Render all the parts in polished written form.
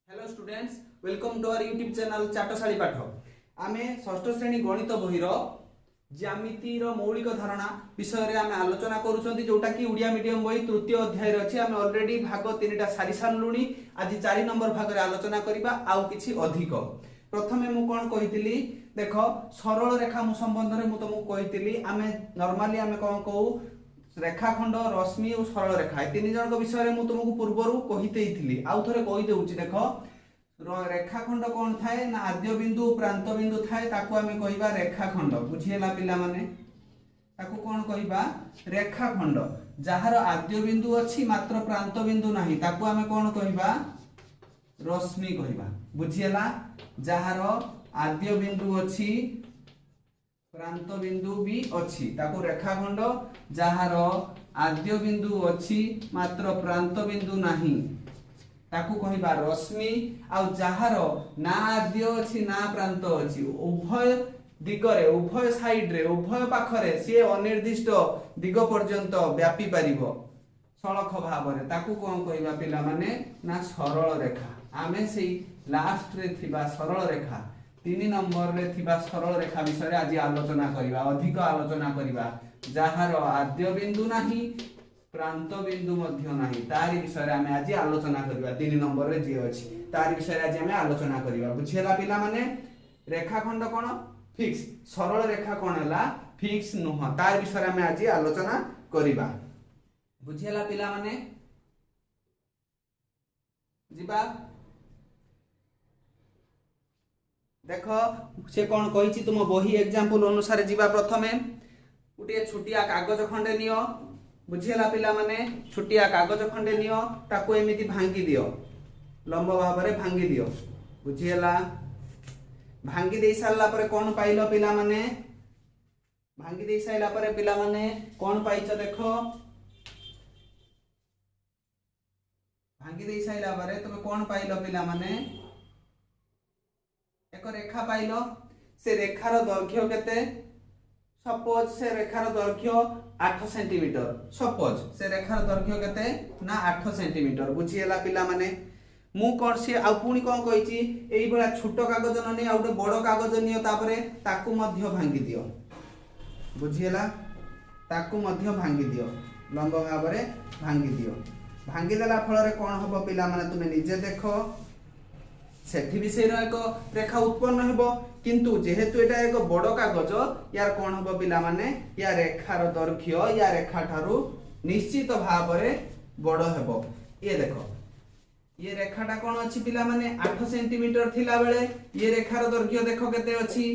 Hello students, welcome to our YouTube channel चाटशाली पाठ। आमे षष्ठ श्रेणी गणित बहिर ज्यामिति मौलिक धारणा विषय रे आमे आलोचना करूछंती, जोटा कि उड़िया मीडियम बही तृतीय अध्याय रे अछि। आमे ऑलरेडी भाग 3टा सारी सारलुनी। आज 4 नंबर भाग रे आलोचना करिबा आउ किछि अधिक। प्रथमे मु कोन कहितली, देखो सरल रेखा मु संबंध रे मु तुमको कहितली। आमे नॉर्मली आमे कोन कहू, रेखाखंड, रश्मि और सरल रेखा ए तीन जन विषय में तुमको पूर्वर कही आउ थे कहीदे। देख रेखाखंड कौन थाए ना आद्य बिंदु प्रांत बिंदु थाए, ताकू आमे कहिबा रेखाखंड। बुझीला पिला माने, ताकू कौन कहिबा रेखाखंड। जहार आद्य बिंदु अछि मात्र प्रांत बिंदु नाही, ताकू आमे कौन कहिबा रश्मि कहिबा। बुझीला, जहार आद्य बिंदु अछि प्रांत बिंदु भी अच्छी ताको रेखाखंड। जहार आद्य बिंदु अच्छी मात्र प्रांत बिंदु नहीं, ताको कहिबा रश्मि। आउ जहार ना आद्य अच्छी ना प्रांत अच्छी, उभय दिगरे उभय साइड रे उभय पाखरे से अनिर्दिष्ट दिग पर्यंत व्यापी पारिबो सड़क भाव रे, ताको कोन कहिबा पिला माने ना सरल रेखा। आमे सेही लास्ट रे थिबा सरल रेखा 3 नंबर रे थिबा सरल रेखा विषय रे आज आलोचना करिबा, अधिक आलोचना करिबा। जहार आद्य बिंदु नाही प्रांत बिंदु मध्य नाही, तारि विषय रे आमे आज आलोचना करिबा। 3 नंबर रे जे अछि तारि विषय रे आज आमे आलोचना करिबा। बुझियला पिला माने, रेखाखंड कोन फिक्स, सरल रेखा कोन हला फिक्स नुह, तारि विषय रे आमे आज आलोचना करिबा। बुझियला पिला माने, जिबा देख से कौन कही तुम बही एग्जांपल अनुसार जीवा। प्रथमे गोटे छोटिया कागज खंडे नियो। बुझीला पिला माने, छोटिया कागज खंडे नियो, ताको एमिति भांगी दियो, लंब भाव रे भांगी दियो। बुझीला, भांगी दे सारला परे कौन पाइलो पिला माने, भांगी दे साइला परे पिला माने कौन पाइछ देखो। भांगी दे साइला परे तुम कौन पाइलो पिला माने, एक रेखा पाइलो। से रेखार दैर्घ्य केते, सपोज से रेखार दैर्घ्य 8 सेंटीमीटर। सपोज से रेखार दैर्घ्य केते ना 8 सेंटीमीटर। बुझीला पिला माने, मु कोन से आ पुनी कोन कहिची, एई बडा छोटो कागज न नै आ उटे बडो कागज नियो, तापरे ताकू मध्य भांगी दियो। बुझीला, ताकू मध्य भांगी दियो, लंब भाव रे भांगी दियो। भांगी देला फल रे कोन हबो पिला माने, तुमे निजे देखो। सेठी भी सेरो एक रेखा उत्पन्न हेबो, किंतु जेहेतु एटा एक बड़ कागज, यार कोन हबो पिला माने, या रेखार दैर्घ्य या रेखा ठारू निश्चित भाव रे बड़ हेबो। ये देखो, ये रेखाटा कोन अछि पिला माने 8 सेंटीमीटर थिला बेले, ये रेखार दैर्घ्य देखो केते अछि।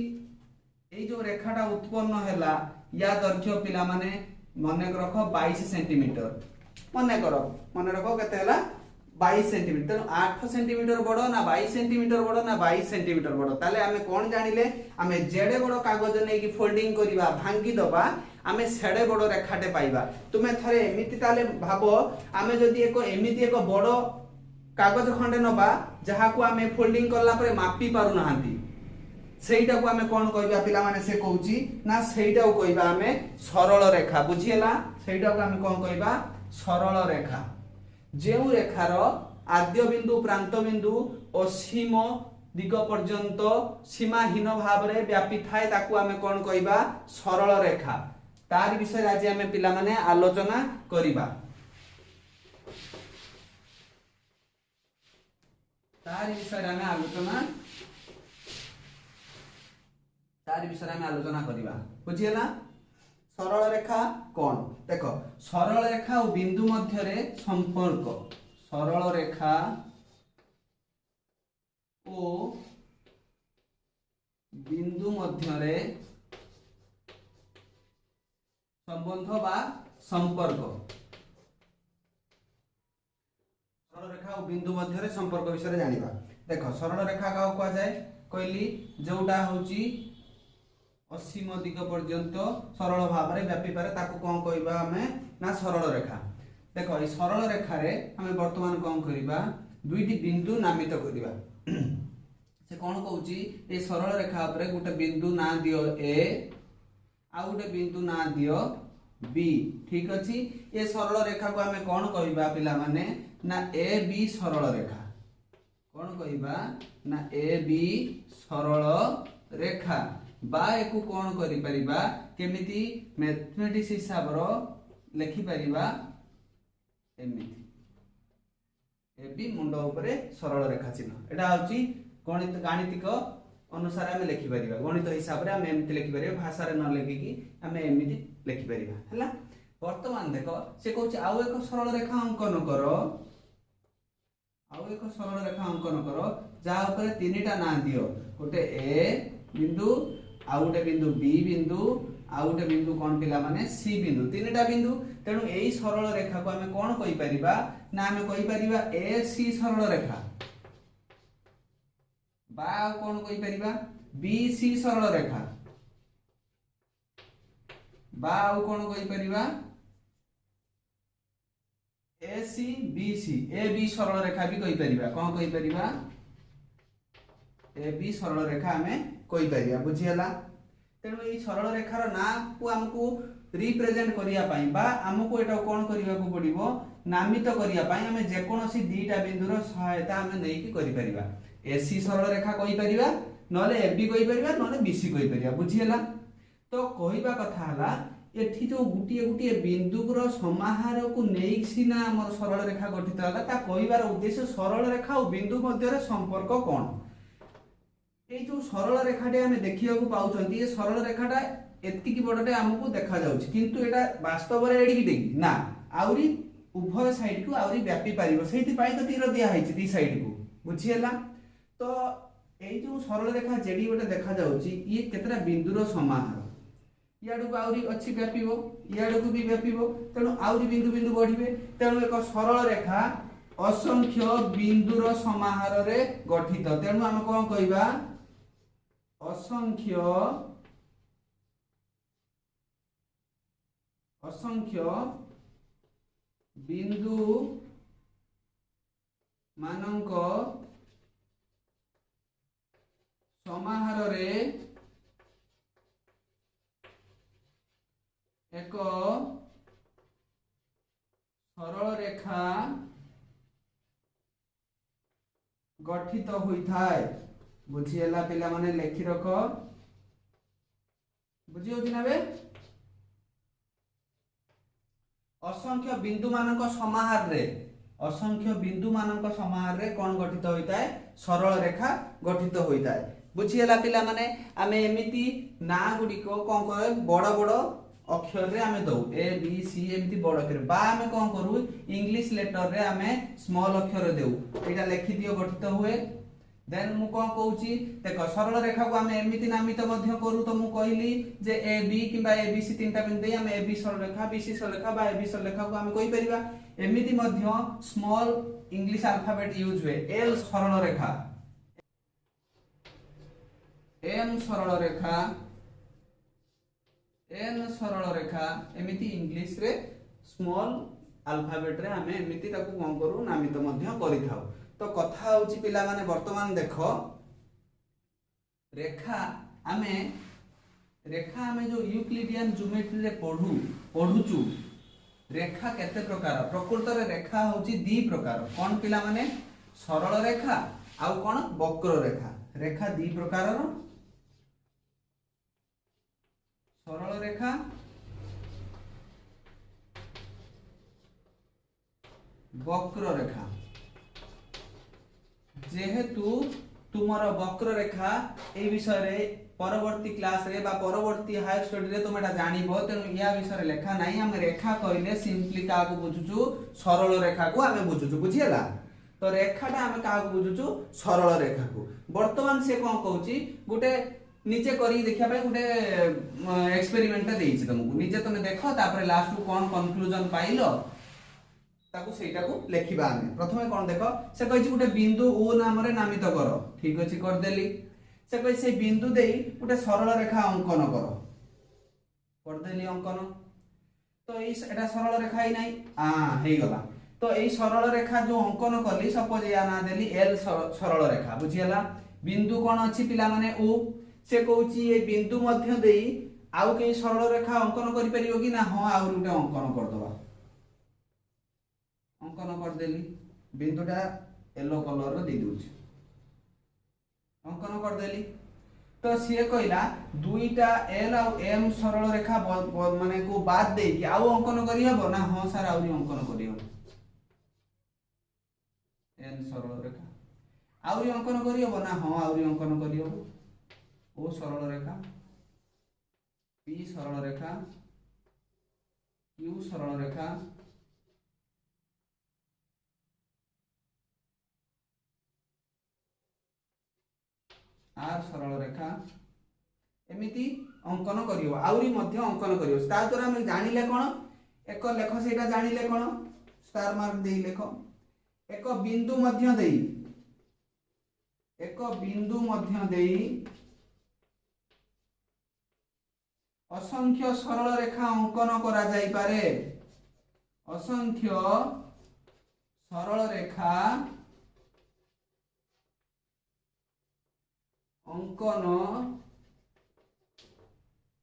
एई जो रेखाटा उत्पन्न हैला, या दैर्घ्य पिला माने मने रखो 22 सेंटीमीटर। मने रखो केते हैला 22 सेंटीमीटर। 8 सेंटीमीटर बड़ ना 22 सेंटीमीटर बड़ ना 22 सेंटीमीटर बड़, ताले आमे कोन जानिले, आमे जेडे बड़ कागज नै कि फोल्डिंग करिबा, भांगी दबा, आमे सेडे बड़ रेखाटे पाइबा। तुमे थरे एमिति ताले भाबो, आमे जदी एको एमिति एको बड़ कागज खंडे नबा, जहा को आमे फोल्डिंग करला परे मापी पारु नाहंती, सेइटा को आमे कोन कहिबा पिला माने, से कहूची ना सेइटा को कहिबा आमे सरल रेखा। बुझियला, सेइटा को आमे कोन कहिबा सरल रेखा। जेउ रेखार आद्य बिंदु प्रांत बिंदु असीम दिग पर्यंत सीमाहीन भाव रे व्यापी थाए, ताकू आमे कोन कहिबा सरल रेखा। तार विषय आज आमे पिला माने आलोचना करिबा। तार विषय आमे आलोचना करिबा। बुझियला, सरल रेखा कौन देखो, सरल रेखा और बिंदु मध्य रे संपर्क। सरल रेखा और बिंदु मध्य रे संबंध बा संपर्क। सरल रेखा और बिंदु मध्य रे संपर्क विषय जानिबा। देखो, सरल रेखा का कहा जाए कहली, जोटा होची असीम दिग पर्यंत सरल भाव रे व्यापी पारे, ताको कोन कहिबा हमें ना सरल रेखा। देखो, ई सरल रेखा रे हमें वर्तमान कोन करिबा, दुईटी बिंदु नामित करिबा। से कोन कहूची, ए सरल रेखा ऊपर गोटे बिंदु ना दियो ए, आ गोटे बिंदु ना दियो बी। ठीक अछि, ए सरल रेखा को हमें कोन कहिबा पिला माने ना ए बी सरल रेखा। कौन कहबा ना ए बी सरल रेखा बा एकु कौन करि परिबा केमिति मैथमेटिक्स हिसाब रो लिखि परिबा एमिति ए बी मुंड ऊपर सरल रेखा चिन्ह एटा होची गणित गाणितिक अनुसार आम लिखिपर गणित हिसाब से आम एमती लिखिपर भाषा न लिखिकी आम एमती लिखिपर है। बर्तमान देख से कौच आउ एक सरल रेखा अंकन कर आउ एक सरल रेखा अंकन कर जहाँ पर तीन टा ना दियो गोटे ए बिंदु आउ गोटे बिंदु बी बिंदु आउ गोटे बिंदु कौन पिला माने सी बिंदु तीन टा बिंदु तेणु यही सरल रेखा को आम कौन कहि परिबा ना आम कहि परिबा ए सी सरल रेखा बा कौन कहि परिबा बी सी सरल रेखा बा कौन कहि परिबा ए C B C A B सरल रेखा भी कहि परिबा कौन कहि परिबा ए बी सरल रेखा हमें कहि परिबा बुझियला। तेणु ये सरल रेखार ना को हमको रिप्रेजेंट करिया पाई बा हमको एटा कौन करिया को पड़िबो नामित करिया पाई हमें जे कोनोसी दीटा बिंदुर सहायता हमें नै कि करि परिबा एसी सरल रेखा कहि परिबा नले एबी कहि परिबा नले बीसी कहि परिबा बुझियला। तो कहिबा कथा हला एठी जो गुटिए गुटिए बिंदुर समाहार को नेई सिना हमर सरल रेखा गठित हला ता कहिबार उद्देश्य सरल रेखा और बिंदु मध्य रे संपर्क कोन ए जो सरल रेखाटे हमें देखिया को पाउछंती ये सरल रेखाटा एति की बडटे हमकु देखा जाउछि किंतु एटा वास्तव रे एडी की ना आउरी उभय साइड को आउरी व्यापी पारिबो सेति पाई तो तीर दिया हैछि दी साइड को बुझियला। तो ये जो सरल रेखा जेडी गोटे देखा जाउछि ये केतरा बिंदुर समाहार याडू को आउरी अछि व्यापीबो याडू को भी व्यापीबो तेणु आउरी बिंदु बिंदु बढ़िबे तेणु एक सरल रेखा असंख्य बिंदुर समाहार रे गठित तेणु हम कोन कहबा असंख्य बिंदु मानक समाहार रे एक सरल रेखा गठित होइथाय बुझियला पिला माने लेखि रख बुझी होछि ना बे असंख्य बिंदु मानक समाहार रे कोन गठित होइताय सरल रेखा गठित होइताय बुझियला पिला माने आमे एमिति ना गुडी को कोन कय बड़ बड़ अक्षर रे आमे दउ ए बी सी एमिति बड़ अक्षर बा आमे कोन करू इंग्लिश लेटर रे आमे स्मॉल अक्षर देउ एटा लिखि दियो गठित हुए। देन मु कोन कहूची देखो सरल रेखा को आमे एमिति नामित मध्य करू तो मु कहली जे A B किबा A B C तीनटा बिंदु दे आमे ए बी सरल रेखा बी सी सरल रेखा बा ए बी सरल रेखा को आमे कहि परिबा एमिति मध्य स्मॉल इंग्लिश अल्फाबेट यूज हुए एल सरल रेखा एम सरल रेखा एन सरल रेखा एमिति इंग्लिश रे स्मॉल अल्फाबेट रे आमे एमिति ताको कोन करू नामित मध्य करि थाउ। तो कथा होची पिला माने वर्तमान देखो रेखा आमे जो यूक्लिडियन ज्योमेट्री रे पढुचु रेखा केते प्रकार प्रकृत रे रेखा होची दी प्रकार कोन पिला माने सरल रेखा आउ कोन वक्र रेखा रेखा दी प्रकार सरल रेखा वक्र रेखा जेहेतु तुमर वक्र रेखा ए विषय रे परवर्ती क्लास रे बा परवर्ती हायर स्टडी रे तुम एटा जानिबो तेनु या विषय रे लेखा नाही हम रेखा कहले सिंपली का को बुझुचु सरल रेखा को हमें बुझुचु बुझियला। तो रेखाटा हमें का को बुझुचु सरल रेखा को वर्तमान से कोन कहूची गुटे नीचे करी देखिया भाई गुटे एक्सपेरिमेंट देइछि तुमको नीचे तुम देखो तापर लास्ट को कोन कंक्लूजन पाइलो ताकू सेटा को लेखिबा आमे प्रथमे कोन देखो से कहिछि गुटे बिंदु ओ नाम रे नामित करो ठीक अछि कर देली से कहि से बिंदु देई गुटे सरल रेखा अंकन करो कर देली अंकन तो एटा सरल रेखा ही नाही हे गला तो एई सरल रेखा जो अंकन करली सपोज या ना देली एल सरल रेखा बुझियला बिंदु कोन अछि पिला माने ओ से कहूची ए बिंदु मध्य देई आउ के सरल रेखा अंकन करि परियो कि ना हां आउ गुटे अंकन कर दबा अंकन कर देली बिंदुटा येलो कलर रो दे दूची अंकन करदेली तो सी कहला दुईटा एल आउ एम सरल रेखा माने को बाद दे कि आउ अंकन करी हबो ना हां सर आउरी अंकन करी हबो एन सरल रेखा आउरी अंकन करी हबो ना हां आउरी अंकन करी हबो ओ सरल रेखा पी सरल रेखा क्यू सरल रेखा आर सरल रेखा एमिति अंकन करियो आउरी मध्य अंकन करियो ता द्वारा हम जानिले कोन एक लेख सेटा जानिले कोन स्टार मार्क देई लेख एक बिंदु मध्य देई असंख्य सरल रेखा अंकन करा जाई पारे असंख्य सरल रेखा अंकन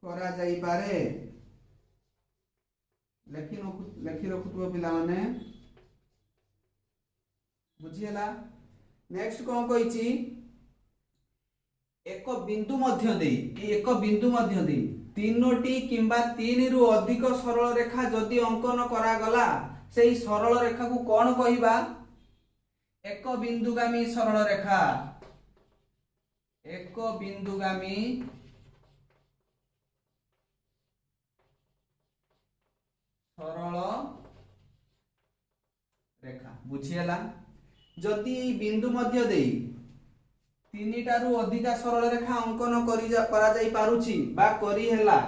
करा जाई पारे लेखि रखुथबो पिला माने बुझियला नेक्स्ट कोन कहिची एक बिंदु मध्य दे तीनोटी किंबा तीन रु अधिक सरल रेखा जदि अंकन करा गला सेही सरल रेखा को कोन कहिबा एक बिंदुगामी सरल रेखा एक बिंदुगामी सरल रेखा बुझियला जदि बिंदु मध्य देई तीनिटारू अधिका सरल रेखा अंकन करा जाई पारुची बा करी हेला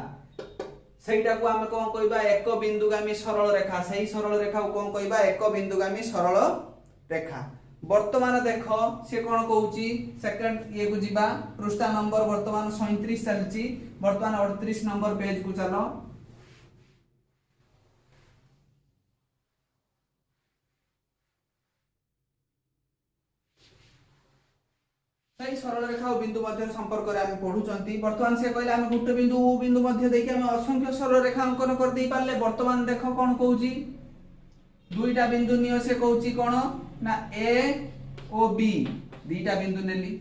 सेटा को हम कोन कहबा एक बिंदुगामी सरल रेखा सही सरल रेखा को कोन कहबा एक बिंदुगामी सरल रेखा वर्तमान देखो से कोन कहूची सेकंड ये को जिबा पृष्ठ नंबर वर्तमान 37 चलची वर्तमान 38 नंबर पेज को चलो सही सरल रेखा और बिंदु मध्य संपर्क रे हम पढुचंती वर्तमान से कहले हम गुटे बिंदु मध्य देके हम असंख्य सरल रेखा अंकन कर देई पारले वर्तमान देखो कोन कहूची दुईटा बिंदु नियो से कहूची कोन ना ए ओ बी दुईटा बिंदु नेली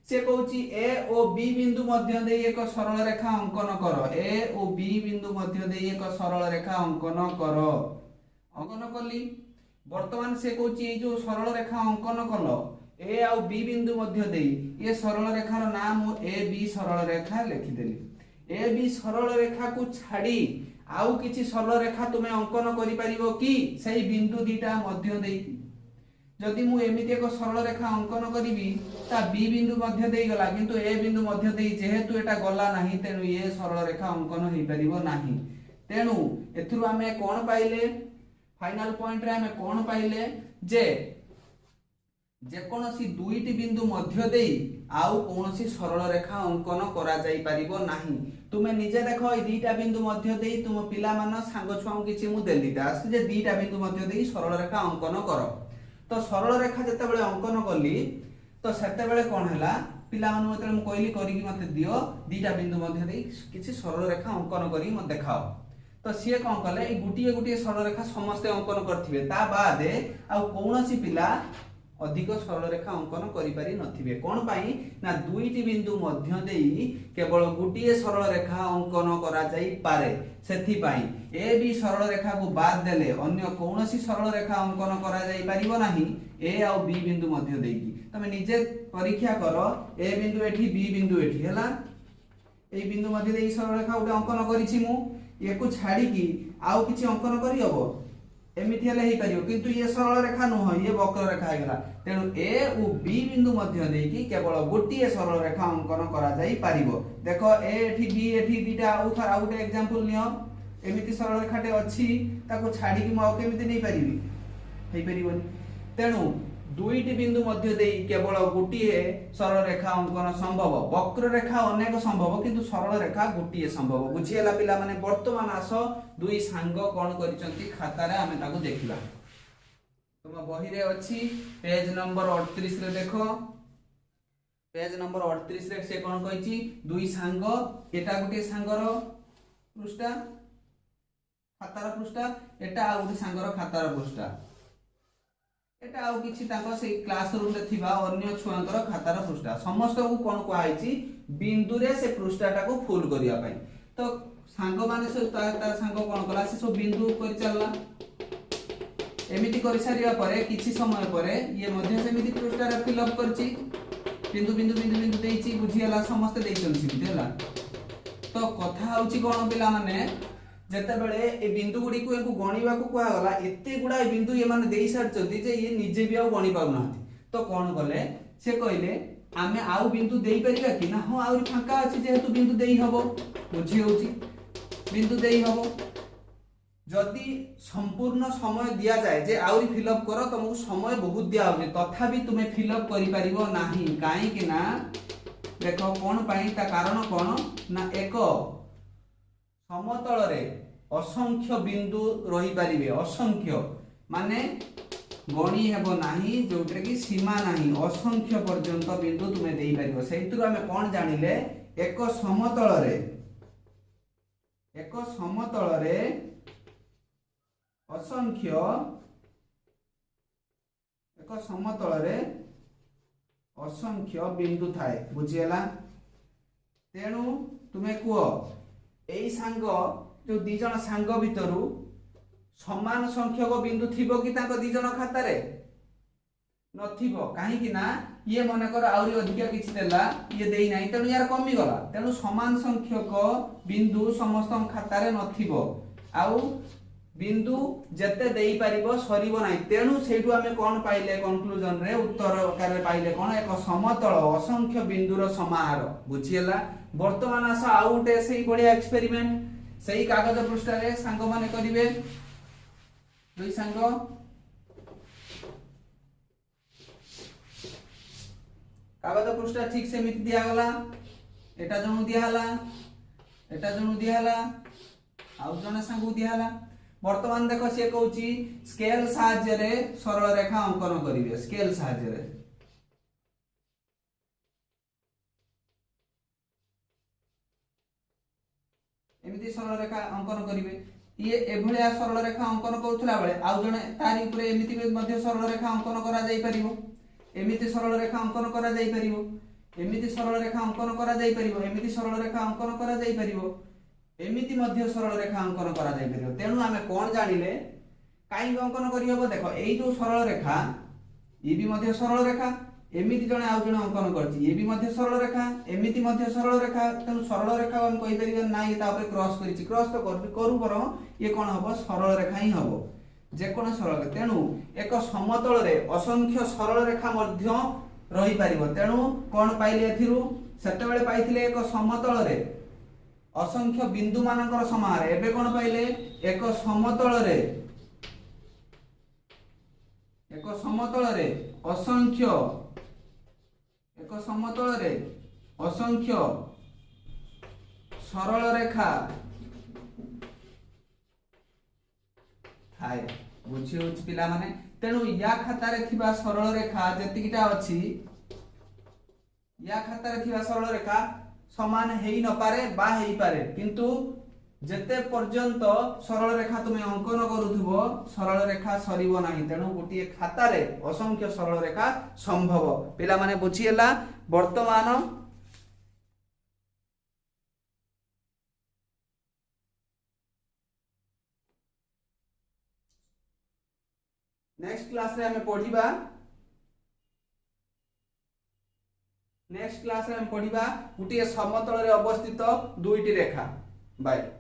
से कहूची ए ओ बी बिंदु मध्य देई एक सरल रेखा अंकन करो ए ओ बी बिंदु मध्य देई एक सरल रेखा अंकन करो अंकन कली वर्तमान से कहूची ए जो सरल रेखा अंकन कलो ए आउ बी बिंदु मध्य देई ये सरल रेखार नाम ए बी सरल रेखा लिखि देली ए बी सरल रेखा को छाड़ी आउ किछि सरल रेखा तुमे अंकन करि परिबो कि सही बिंदु दीटा मध्य देई जदि मु एमिति एक सरल रेखा अंकन करिवि ता बी बिंदु मध्य देई गला किंतु ए बिंदु मध्य देई जेहेतु एटा गला नाही तेनु ये सरल रेखा अंकन हेइ परिबो नाही तेनु एथुरु हमें कोन पाइले फाइनल पॉइंट रे हमें कोन पाइले जे जेकोसी दुईटी बिंदु मध्य देई आउ कोनोसी सरल रेखा अंकन करा जाई परिबो नाही तुमे निजे देखो ए दुईटा बिंदु मध्य देई तुम पिला मान सांग छुआ किछि मु देली टास्क जे दुईटा बिंदु मध्य देई सरल रेखा अंकन करो तो सरल रेखा जते बेले अंकन कली तो सेते बेले कोन हला पिला मान मते मु कहली करी कि मते दियो दुईटा बिंदु मध्य देई किछि सरल रेखा अंकन करी म देखाओ तो सी कोन कले ए गुटिए सरल रेखा समस्त अंकन करथिबे ता बादे आ कोनोसी पिला अधिक सरल रेखा अंकन करि पारि नथिबे कोन पाई ना दुईटी बिंदु मध्य देई केवल गुटिए सरल रेखा अंकन करा जाई पारे सेथि पाई ए बी सरल रेखा को बाद देले अन्य कोनोसी सरल रेखा अंकन करा जाई परिबो नाही ए आ बी बिंदु मध्य देई तमे निजे परीक्षा करो ए बिंदु एठी बी बिंदु एठी हला ए बिंदु मध्य देई सरल रेखा उडे अंकन करिछि मु एको छाडी की आउ किछि अंकन करि हबो एमिति हेले हेइ परियो किंतु ये सरल रेखा न हो ये वक्र रेखा हेगला तेनु ए ओ बी बिंदु मध्य देई कि केवल गोटिए सरल रेखा अंकन करा जाई पारिबो देखो ए एठी बी एठी दीटा आउ थर आउ गुटे एग्जांपल नियो एमिति सरल रेखाटे अछि ताको छाडी कि म केमिति नै परिबी हेइ परिबोनी तेनु दुईटी बिंदु मध्य देई केवल गोटिए सरल रेखा अंकन संभव वक्र रेखा अनेक संभव किंतु सरल रेखा गोटिए संभव बुझियला पिला माने वर्तमान आस दुई सांग कोन करिसंती खाता रे हमें ताको देखिबा तुम बही रे अछि पेज नंबर 38 रे देखो पेज नंबर 38 रे से कोन कहिची दुई सांग एटा गोटे सांगर पृष्ठा खातार पृष्ठा एटा आ गोटे सांगर खातार पृष्ठा एटा आउ किछि ताको से क्लासरूम रे थिबा अन्य छुआंकर खातार पृष्ठा समस्त को कोन कहैछि बिंदु रे से पृष्ठाटा को फुल करिया पई। तो सांग माने से तार सांग कोन कला से सब बिंदु कर चलला एमिति कर सारिया परे किछि समय परे ये मध्य सेमिति पृष्ठा रे फिल अप करछि बिंदु बिंदु बिंदु बिंदु देछि बुझियला समस्त देइछन सिमिति हला। तो कथा होछि कोन पिला माने जेते बेले ए बिंदु गुडी को एकु गणिबा को कुआ गला एते गुडा बिंदु ये माने देई सारचंती जे ये निजे भी आ गणि पाउना। तो कोन गले से कहले आमे आउ बिंदु देई परिबा कि ना हो आउरी फांका अछि जेहेतु बिंदु देई हबो बुझी होछि बिंदु देई हबो जदि संपूर्ण समय दिया जाए जे आउरी फिल अप करो तुमको समय बहुत दिया होजे तथापि तुमे फिल अप करि परिबो नाही काहे कि ना देखो कोन पई ता कारण कोन ना एक समतल रे असंख्य बिंदु रही पारिबे असंख्य माने गणी हेबो नाही जोटरे की सीमा नाही असंख्य पर्यंत बिंदु तुमे देई पारिबो सेहितु हमें कोन जानिले एक समतल रे असंख्य एक समतल रे असंख्य बिंदु थाए बुझियला। तेणु तुमे कुओ एई सांग जो दी जण सांग भितरु समान संख्यक बिंदु थिबो कि ताको दी जण खाता रे नथिबो काहे कि ना ये मने कर आउरी अधिक किछि देला ये देई नाही तेणु यार कमी गला तेणु समान संख्यक बिंदु समस्त खाता रे नथिबो आउ बिंदु जते देई परिबो सरीबो नाही तेणु सेठु हमें कोन पाइले कंक्लूजन रे उत्तर आकार पाइले कोन एक समतल असंख्य बिंदुर समाहार बुझियला। वर्तमान आस आउटे सेही बढ़िया एक्सपेरिमेंट सेही कागज पृष्ठ रे सांग माने करिवे दुई सांग कागज पृष्ठ ठीक से मिट दिया गला एटा जणु दिया हला आउ जने सांगु दिया हला। वर्तमान देखो से कहूची स्केल साहाय्य रे सरल रेखा अंकन करिवे स्केल साहाय्य रे एमिति सरल रेखा अंकन करिवे ये एभलिया सरल रेखा अंकन करूथला बेले आउ जने तारी ऊपर एमिति मध्ये सरल रेखा अंकन करा जाई परिबो एमिति सरल रेखा अंकन करा जाई परिबो एमिति सरल रेखा अंकन करा जाई परिबो एमिति सरल रेखा अंकन करा जाई परिबो एमिति मध्ये सरल रेखा अंकन करा जाई परिबो। तेणु आमे कोन जानिले काई अंकन करि हबो देखो एई जो सरल रेखा ये भी मध्ये सरल रेखा एमिति जने आउ जने अंकन करछि ये भी मध्ये सरल रेखा एमिति मध्ये सरल रेखा तेणु सरल रेखा हम कहि परिबे नाही ता ऊपर क्रॉस करिछि क्रॉस तो करू पर ये कोन हबो सरल रेखा ही हबो जे कोन सरल तेणु एक समतल रे असंख्य सरल रेखा मध्ये रही परिबो। तेणु कोन पाइले एथिरु सेते बेले पाइथिले एक समतल रे असंख्य बिंदु मानकर समाहार एबे कोन पाइले एक समतल रे असंख्य सरल रेखा थाए बुझी होछ पिला माने। तेणु या खाता रे थिबा सरल रेखा जतिकिटा अछि या खाता रे थिबा सरल रेखा समान हेई न पारे बा हेई पारे किंतु जेते पर्यंत सरल रेखा तुमे अंकन करूथबो सरल रेखा सरीबो नाही। तेणु गोटिए खाता रे असंख्य सरल रेखा संभव पिला माने बुझियला। वर्तमान नेक्स्ट क्लास रे हमें पढ़िबा गोटे समतल रे अवस्थित दुईटी रेखा बाय।